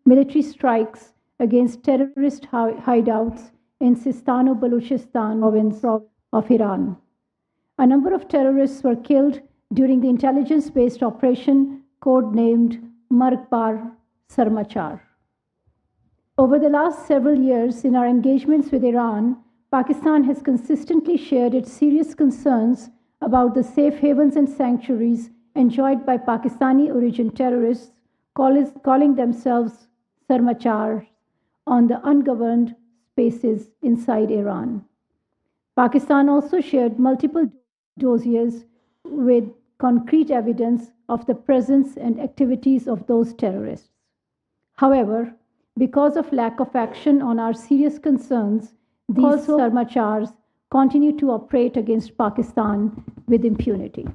military strikes against terrorist hideouts in Sistan-o-Baluchistan province of Iran. A number of terrorists were killed during the intelligence-based operation codenamed Margbar Sarmachar. Over the last several years, in our engagements with Iran, Pakistan has consistently shared its serious concerns about the safe havens and sanctuaries enjoyed by Pakistani-origin terrorists, calling themselves Sarmachars, on the ungoverned spaces inside Iran. Pakistan also shared multiple dossiers with concrete evidence of the presence and activities of those terrorists. However, because of lack of action on our serious concerns, these Sarmachars continue to operate against Pakistan with impunity.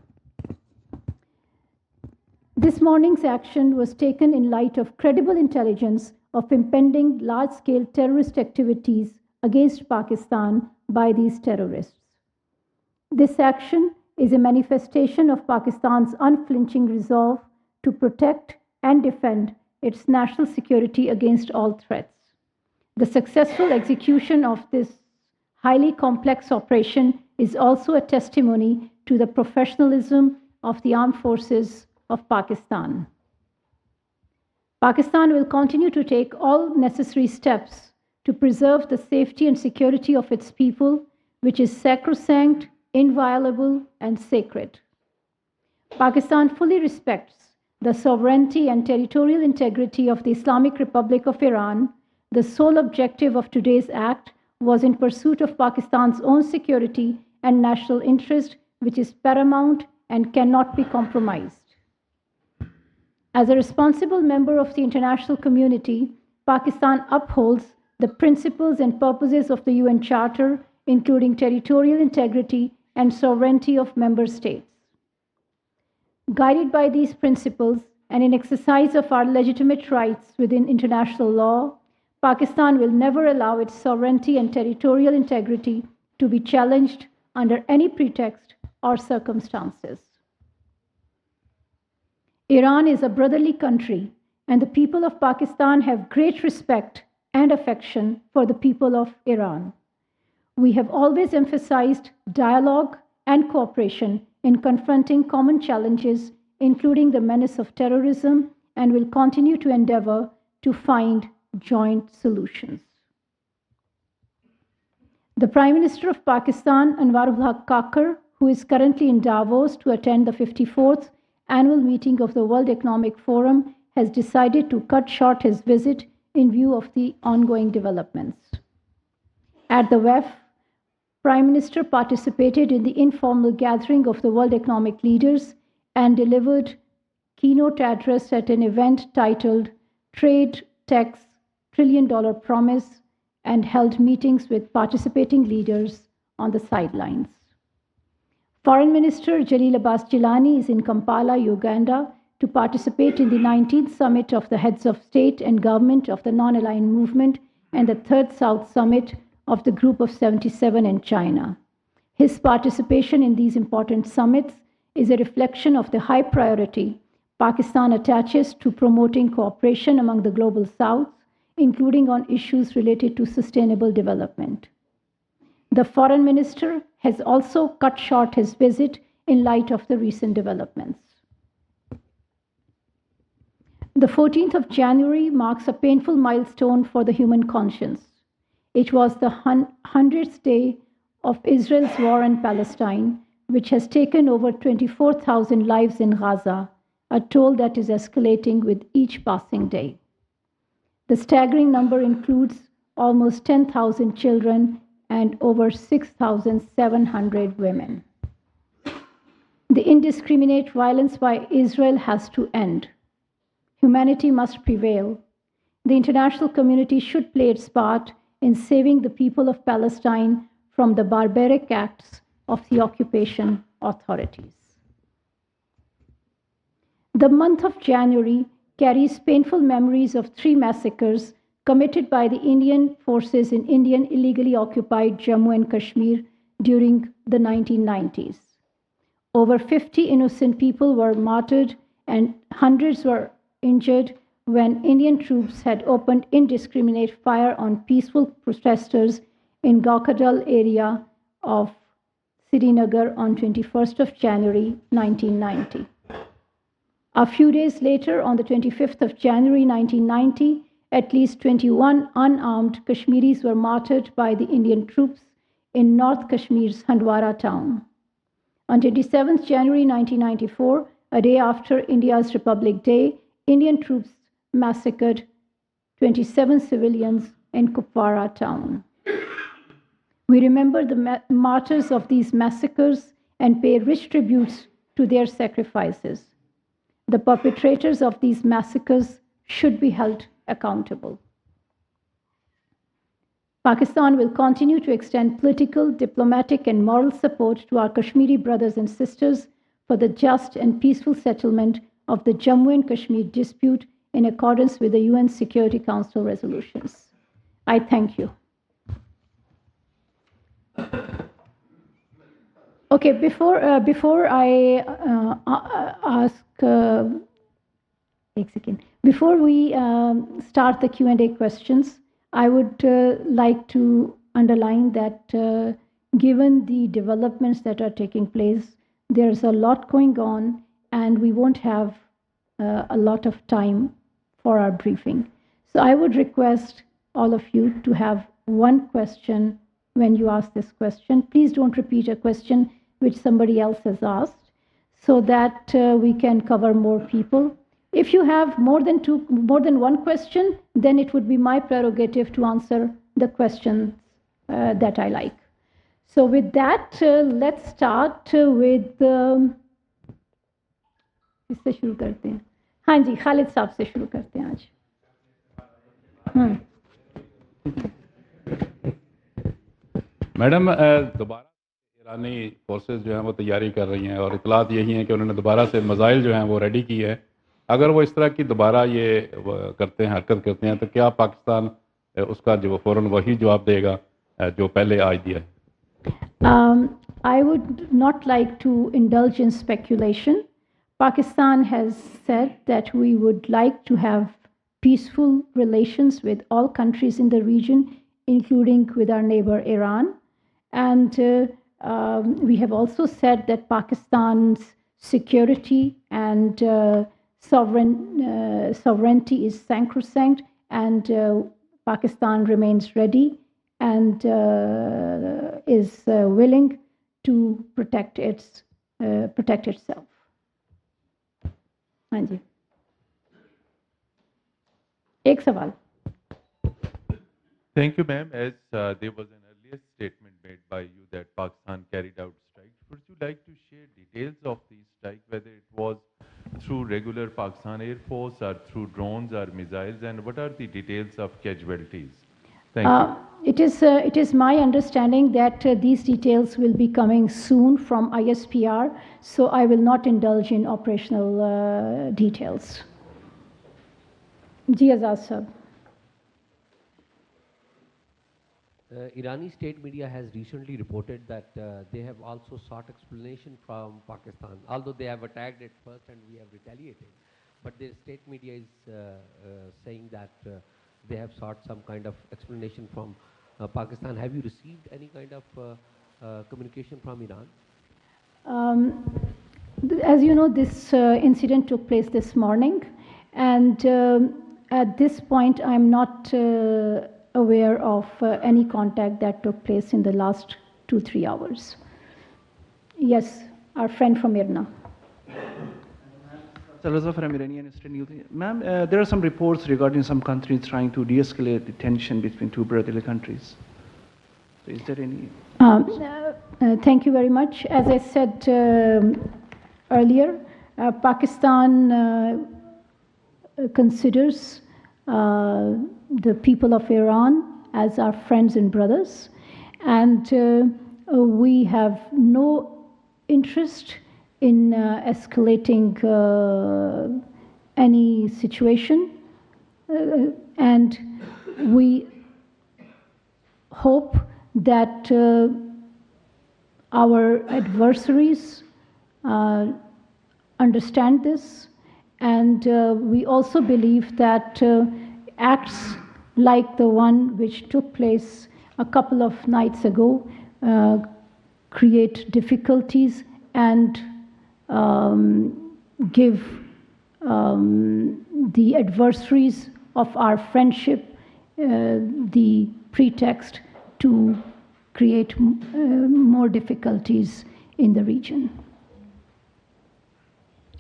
This morning's action was taken in light of credible intelligence of impending large-scale terrorist activities against Pakistan by these terrorists. This action is a manifestation of Pakistan's unflinching resolve to protect and defend its national security against all threats. The successful execution of this highly complex operation is also a testimony to the professionalism of the armed forces of Pakistan. Pakistan will continue to take all necessary steps to preserve the safety and security of its people, which is sacrosanct, inviolable, and sacred. Pakistan fully respects the sovereignty and territorial integrity of the Islamic Republic of Iran. The sole objective of today's act was in pursuit of Pakistan's own security and national interest, which is paramount and cannot be compromised. As a responsible member of the international community, Pakistan upholds the principles and purposes of the UN Charter, including territorial integrity and sovereignty of member states. Guided by these principles and in exercise of our legitimate rights within international law, Pakistan will never allow its sovereignty and territorial integrity to be challenged under any pretext or circumstances. Iran is a brotherly country, and the people of Pakistan have great respect and affection for the people of Iran. We have always emphasized dialogue and cooperation in confronting common challenges, including the menace of terrorism, and will continue to endeavor to find joint solutions. The Prime Minister of Pakistan, Anwarul Haq Kakar, who is currently in Davos to attend the 54th annual meeting of the World Economic Forum, has decided to cut short his visit in view of the ongoing developments. At the WEF, Prime Minister participated in the informal gathering of the world economic leaders and delivered keynote address at an event titled Trade, Tax, $1 Trillion Promise, and held meetings with participating leaders on the sidelines. Foreign Minister Jalil Abbas Jilani is in Kampala, Uganda, to participate in the 19th Summit of the Heads of State and Government of the Non-Aligned Movement and the 3rd South Summit of the Group of 77 in China. His participation in these important summits is a reflection of the high priority Pakistan attaches to promoting cooperation among the Global South, including on issues related to sustainable development. The Foreign Minister has also cut short his visit in light of the recent developments. The 14th of January marks a painful milestone for the human conscience. It was the 100th day of Israel's war in Palestine, which has taken over 24,000 lives in Gaza, a toll that is escalating with each passing day. The staggering number includes almost 10,000 children and over 6,700 women. The indiscriminate violence by Israel has to end. Humanity must prevail. The international community should play its part in saving the people of Palestine from the barbaric acts of the occupation authorities. The month of January carries painful memories of 3 massacres committed by the Indian forces in Indian illegally occupied Jammu and Kashmir during the 1990s. Over 50 innocent people were martyred and hundreds were injured when Indian troops had opened indiscriminate fire on peaceful protesters in Gaukadal area of Srinagar on 21st of January 1990. A few days later, on the 25th of January 1990, at least 21 unarmed Kashmiris were martyred by the Indian troops in North Kashmir's Handwara town. On 27th January 1994, a day after India's Republic Day, Indian troops massacred 27 civilians in Kupwara town. We remember the martyrs of these massacres and pay rich tributes to their sacrifices. The perpetrators of these massacres should be held accountable. Pakistan will continue to extend political, diplomatic, and moral support to our Kashmiri brothers and sisters for the just and peaceful settlement of the Jammu and Kashmir dispute in accordance with the UN Security Council resolutions. I thank you. Okay, before I ask, before we start the Q&A questions, I would like to underline that given the developments that are taking place, there's a lot going on, and we won't have a lot of time for our briefing. So I would request all of you to have one question when you ask this question. Please don't repeat a question which somebody else has asked, so that we can cover more people. If you have more than one question, then it would be my prerogative to answer the questions that I like. So with that, let's start with इससे शुरू करते हैं. हाँ जी, खालिद साहब से शुरू करते हैं आज. मैडम, दोबारा ईरानी फोर्सेस जो हैं वो तैयारी कर रही हैं और इतलात यही हैं कि उन्होंने दोबारा से मिसाइल जो हैं वो रेडी की है. अगर वो इस तरह की दोबारा ये करते हैं, हरकत करते हैं, तो क्या पाकिस्तान उसका जो फ़ौरन वही जवाब देगा जो पहले आज दिया है? I would not like to indulge in speculation. Pakistan has said that we would like to have peaceful relations with all countries in the region, including with our neighbor Iran. And we have also said that Pakistan's security and sovereignty is sacrosanct, and Pakistan remains ready and is willing to protect itself. हाँ जी, एक सवाल. Thank you, ma'am. As there was an earlier statement made by you that Pakistan carried out strikes, would you like to share details of these strikes, whether it was through regular Pakistan Air Force or through drones or missiles, and what are the details of casualties? Thank you. It is my understanding that these details will be coming soon from ISPR, so I will not indulge in operational details. Ji Azad sir. Irani state media has recently reported that they have also sought explanation from Pakistan, although they have attacked it first and we have retaliated. But their state media is saying that they have sought some kind of explanation from Pakistan. Have you received any kind of communication from Iran? As you know, this incident took place this morning, and at this point I'm not aware of any contact that took place in the last 2-3 hours. Yes, our friend from Irna. Salazar from Iranian Eastern News. Ma'am, there are some reports regarding some countries trying to de-escalate the tension between two brotherly countries. So is there any? Thank you very much. As I said earlier, Pakistan considers the people of Iran as our friends and brothers, and we have no interest in escalating any situation, and we hope that our adversaries understand this And we also believe that acts like the one which took place a couple of nights ago create difficulties and give the adversaries of our friendship the pretext to create more difficulties in the region.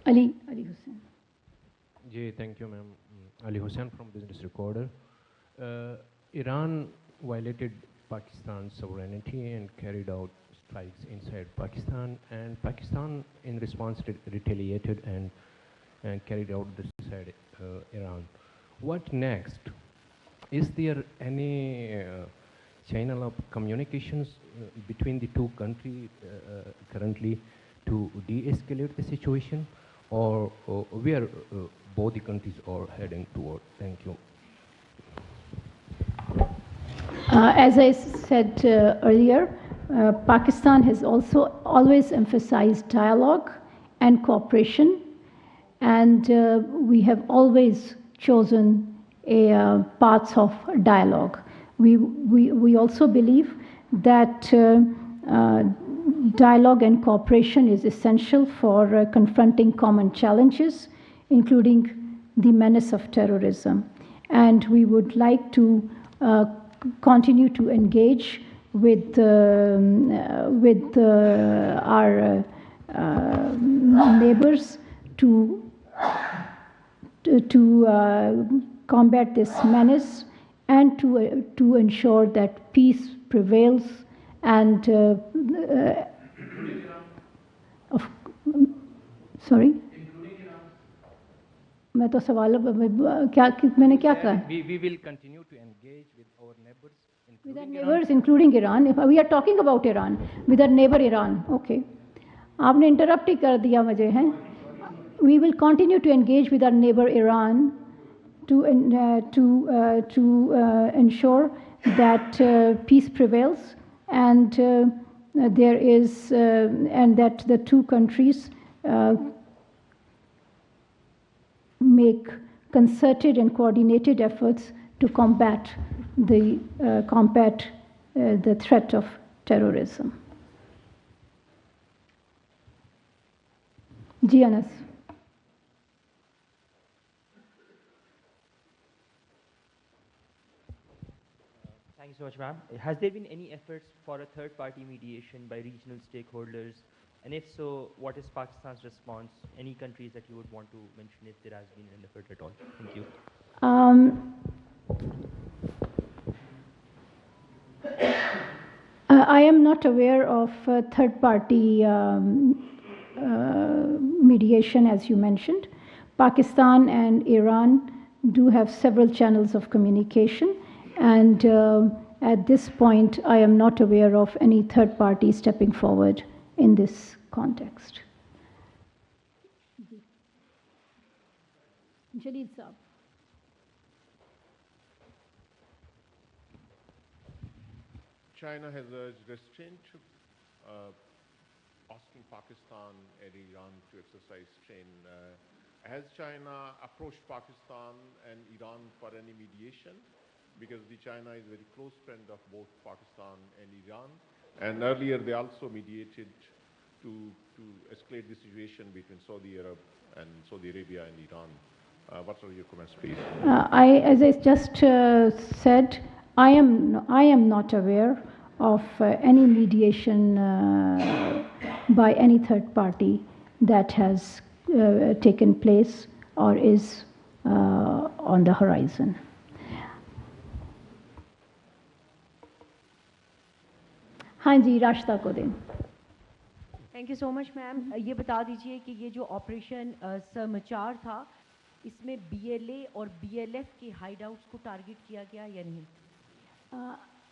Ali Hussain. Ji, thank you, ma'am. Ali Hussain from Business Recorder. Iran violated Pakistan's sovereignty and carried out strikes inside Pakistan, and Pakistan in response retaliated and carried out this inside Iran. What next? Is there any channel of communications between the two countries currently to de-escalate the situation, or where both the countries are heading toward? Thank you. As I said earlier, Pakistan has also always emphasized dialogue and cooperation, and we have always chosen a paths of dialogue. We also believe that dialogue and cooperation is essential for confronting common challenges, including the menace of terrorism. And we would like to continue to engage with our neighbors to combat this menace and to ensure that peace prevails and sorry मैं तो सवाल क्या मैंने क्या कहा We will continue to engage with our neighbors, with our neighbors including Iran. If we are talking about Iran, with our neighbor Iran. Okay, आपने interrupt ही कर दिया मुझे हैं. We will continue to engage with our neighbor Iran to ensure that peace prevails and there is and that the two countries make concerted and coordinated efforts to combat the threat of terrorism. Giannis. Thank you so much, ma'am. Has there been any efforts for a third-party mediation by regional stakeholders? And if so, what is Pakistan's response? Any countries that you would want to mention if there has been an effort at all? Thank you. I am not aware of third-party mediation, as you mentioned. Pakistan and Iran do have several channels of communication, and at this point, I am not aware of any third party stepping forward in this context. Jalil Saab. China has urged restraint, asking Pakistan and Iran to exercise restraint. Has China approached Pakistan and Iran for any mediation? Because China is a very close friend of both Pakistan and Iran. And earlier they also mediated to escalate the situation between Saudi Arabia and Iran. What are your comments, please? As I just said, I am not aware of any mediation by any third party that has taken place or is on the horizon. हाँ जी रास्ता को दें. Thank you so much ma'am. ये बता दीजिए कि ये जो ऑपरेशन समाचार था इसमें बीएलए और बीएलएफ के हाइडआउट्स को टारगेट किया गया या नहीं?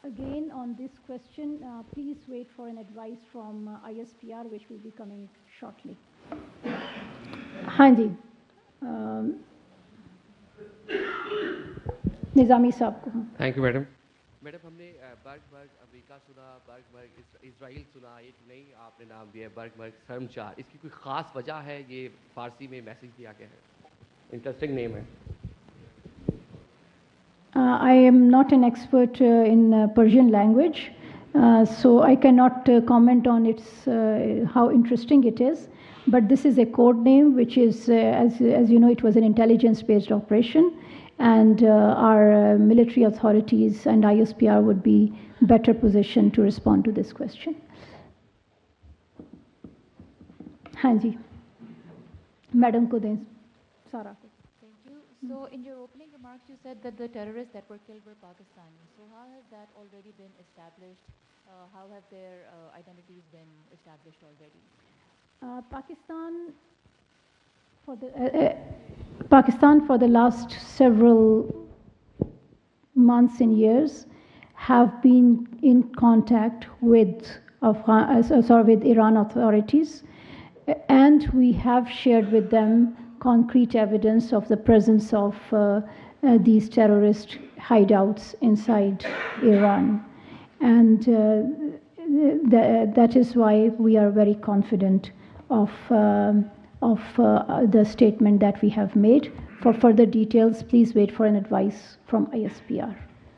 Again on this question, please wait for an advice from ISPR which will be coming shortly. हाँ जी निज़ामी साहब को. Thank you madam. मैडम हमने बर्ग अमेरिका सुना, बर्ग इजराइल सुना, एक नई आपने नाम दिया है बर्ग शर्मचार. इसकी कोई ख़ास वजह है? ये फ़ारसी में मैसेज दिया गया है. Interesting name. I am not an expert in Persian language, so I cannot comment on its how interesting it is. But this is a code name, which is, as you know, it was an intelligence-based operation, and our military authorities and ISPR would be better positioned to respond to this question. Hanji, Madam ko dein Sara. Thank you. So in your opening remarks, you said that the terrorists that were killed were Pakistani. So how has that already been established? How have their identities been established already? Pakistan for the last several months and years have been in contact with Iran authorities, and we have shared with them concrete evidence of the presence of these terrorist hideouts inside Iran. And that is why we are very confident of the statement that we have made. For further details, please wait for an advice from ISPR.